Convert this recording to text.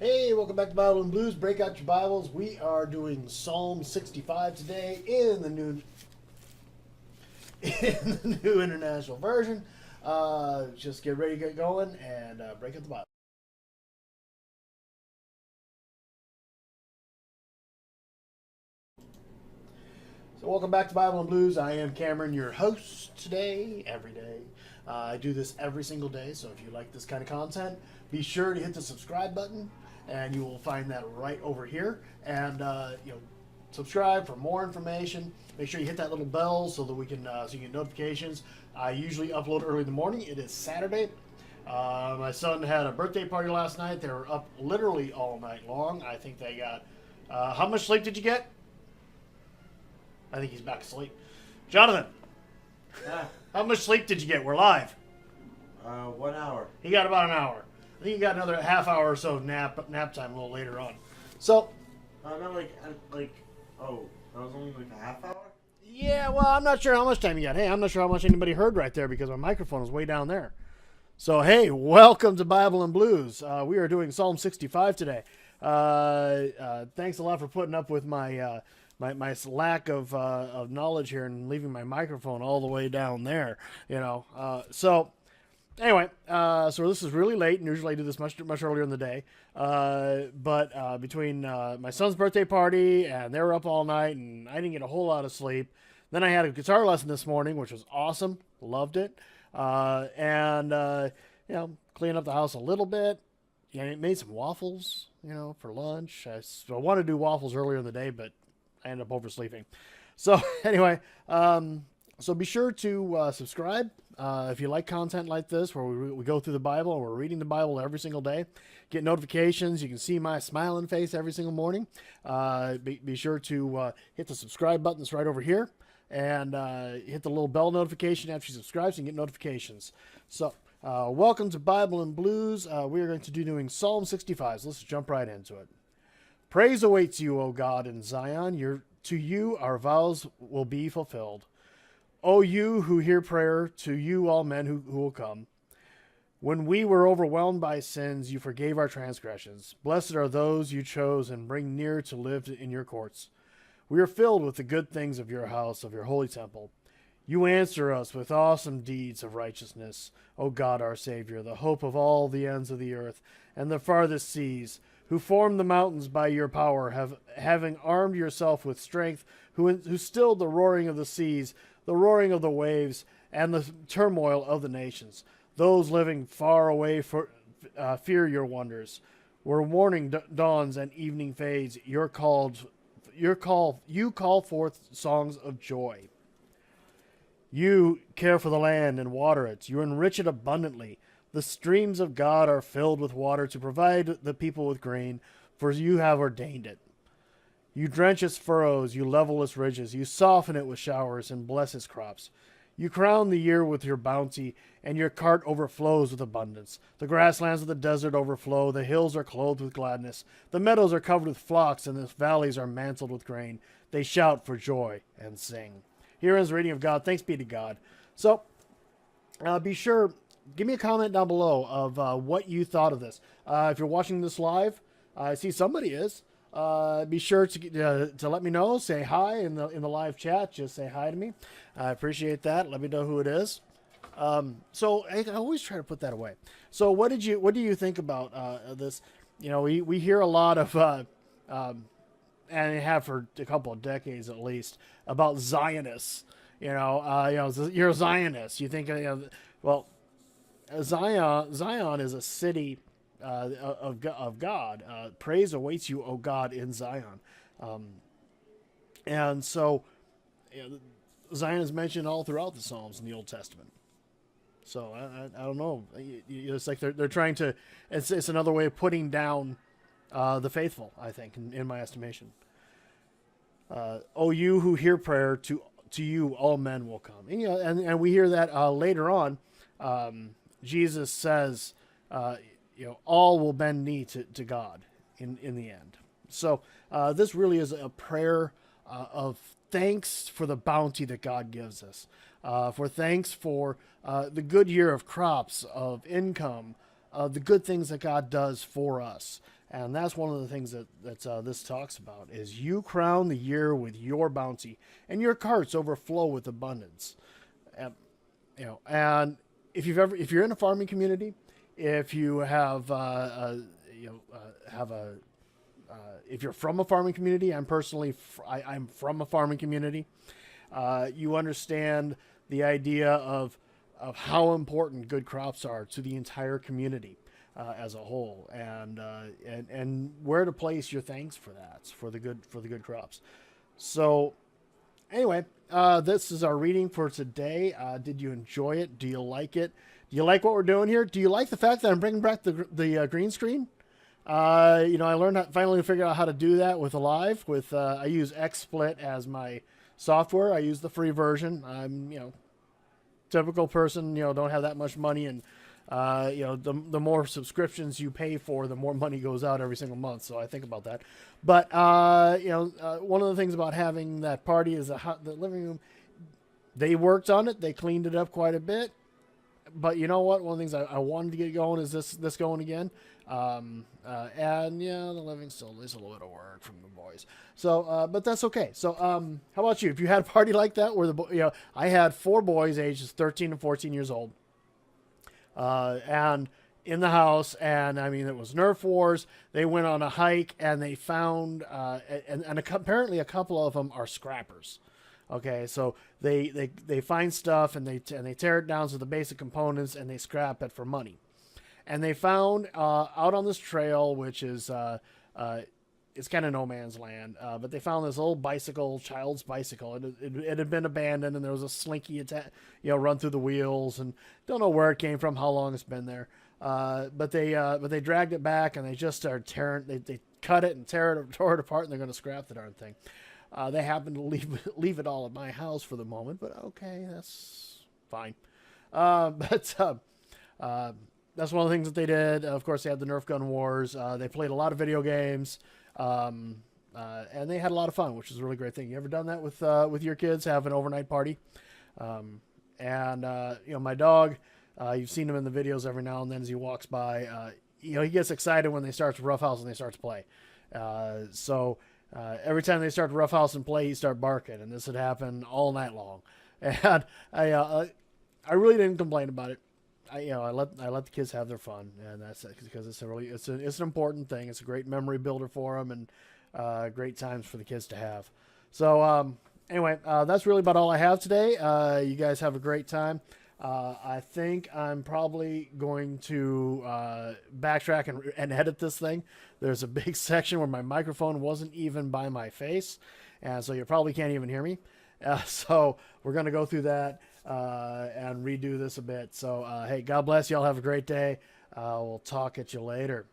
Hey, welcome back to Bible and Blues. Break out your Bibles. We are doing Psalm 65 today in the new international version. Just get ready to get going and break out the Bible. So, welcome back to Bible and Blues. I am Cameron, your host today, every day. I do this every single day, so if you like this kind of content, be sure to hit the subscribe button, and you will find that right over here. And subscribe for more information. Make sure you hit that little bell so that we can so you get notifications. I usually upload early in the morning. It is Saturday. My son had a birthday party last night. They were up literally all night long. I think they got. How much sleep did you get? I think he's back asleep. Jonathan, how much sleep did you get? We're live. 1 hour. He got about an hour. I think he got another half hour or so nap time a little later on. So, That was only like a half hour? yeah, well, I'm not sure how much time you got. Hey, I'm not sure how much anybody heard right there because my microphone is way down there. So, hey, welcome to Bible and Blues. We are doing Psalm 65 today. Thanks a lot for putting up with my my lack of knowledge here and leaving my microphone all the way down there. Anyway, so this is really late, and usually I do this much earlier in the day. But between my son's birthday party and they were up all night, and I didn't get a whole lot of sleep. Then I had a guitar lesson this morning, which was awesome. Loved it. Cleaned up the house a little bit. Yeah, made some waffles, for lunch. I wanted to do waffles earlier in the day, but I ended up oversleeping. So anyway, so be sure to subscribe if you like content like this, where we go through the Bible and we're reading the Bible every single day. Get notifications. You can see my smiling face every single morning. Be sure to hit the subscribe button that's right over here, and hit the little bell notification after you subscribe so you can get notifications. So welcome to Bible and Blues. We are going to be doing Psalm 65, so let's jump right into it. Praise awaits you, O God, in Zion. To you our vows will be fulfilled. O you who hear prayer, to you all men who will come. When we were overwhelmed by sins, you forgave our transgressions. Blessed are those you chose and bring near to live in your courts. We are filled with the good things of your house, of your holy temple. You answer us with awesome deeds of righteousness, O God our Savior, the hope of all the ends of the earth and the farthest seas, who formed the mountains by your power, having armed yourself with strength, who stilled the roaring of the seas, the roaring of the waves, and the turmoil of the nations. Those living far away fear your wonders. Where morning dawns and evening fades, you call forth songs of joy. You care for the land and water it. You enrich it abundantly. The streams of God are filled with water to provide the people with grain, for you have ordained it. You drench its furrows, you level its ridges, you soften it with showers and bless its crops. You crown the year with your bounty, and your cart overflows with abundance. The grasslands of the desert overflow, the hills are clothed with gladness. The meadows are covered with flocks, and the valleys are mantled with grain. They shout for joy and sing. Here is the reading of God. Thanks be to God. So, be sure, give me a comment down below of what you thought of this. If you're watching this live, I see somebody is. Be sure to let me know. Say hi in the live chat. Just say hi to me. I appreciate that. Let me know who it is. So I always try to put that away. So what do you think about this? We hear a lot of and have for a couple of decades at least about Zionists. You're a Zionist. You think well, Zion is a city of God. Praise awaits you, O God, in Zion. And so Zion is mentioned all throughout the Psalms in the Old Testament. So I don't know. It's like they're trying to. It's another way of putting down the faithful, I think, in my estimation. O you who hear prayer, to you all men will come. And we hear that later on. Jesus says, all will bend knee to God in the end. So this really is a prayer of thanks for the bounty that God gives us, for thanks for the good year of crops, of income, the good things that God does for us. And that's one of the things that this talks about is you crown the year with your bounty, and your carts overflow with abundance. And, and if you're in a farming community, if you have have a if you're from a farming community, I'm from a farming community. You understand the idea of how important good crops are to the entire community as a whole, and where to place your thanks for that, for the good crops. So anyway, this is our reading for today. Did you enjoy it? Do you like it? Do you like what we're doing here? Do you like the fact that I'm bringing back the green screen? I learned finally figured out how to do that with Alive. I use XSplit as my software. I use the free version. I'm typical person. Don't have that much money, and the more subscriptions you pay for, the more money goes out every single month. So I think about that. But one of the things about having that party is the living room. They worked on it. They cleaned it up quite a bit. But you know what? One of the things I wanted to get going is this going again. And the living still is a little bit of work from the boys. So, but that's okay. So, how about you? If you had a party like that where I had 4 boys ages 13 and 14 years old, and in the house, and I mean, it was Nerf Wars. They went on a hike and they found, apparently a couple of them are scrappers. Okay, so they find stuff and they tear it down to the basic components and they scrap it for money. And they found out on this trail, which is it's kind of no man's land, but they found this old bicycle, child's bicycle. It had been abandoned, and there was a slinky run through the wheels, and don't know where it came from, how long it's been there. But they dragged it back, and they just started tearing. They cut it and tore it apart, and they're going to scrap the darn thing. They happened to leave it all at my house for the moment, but okay, that's fine. But that's one of the things that they did. Of course, they had the Nerf gun wars. They played a lot of video games, and they had a lot of fun, which is a really great thing. You ever done that with your kids? Have an overnight party? My dog, you've seen him in the videos every now and then as he walks by. He gets excited when they start to roughhouse and they start to play. Every time they start to roughhouse and play, he start barking, and this would happen all night long. And I really didn't complain about it. I let the kids have their fun, and that's it, because it's an important thing. It's a great memory builder for them, and great times for the kids to have. So anyway, that's really about all I have today. You guys have a great time. I think I'm probably going to backtrack and edit this thing. There's a big section where my microphone wasn't even by my face, and so you probably can't even hear me. So we're going to go through that and redo this a bit. So, hey, God bless you all. Have a great day. We'll talk at you later.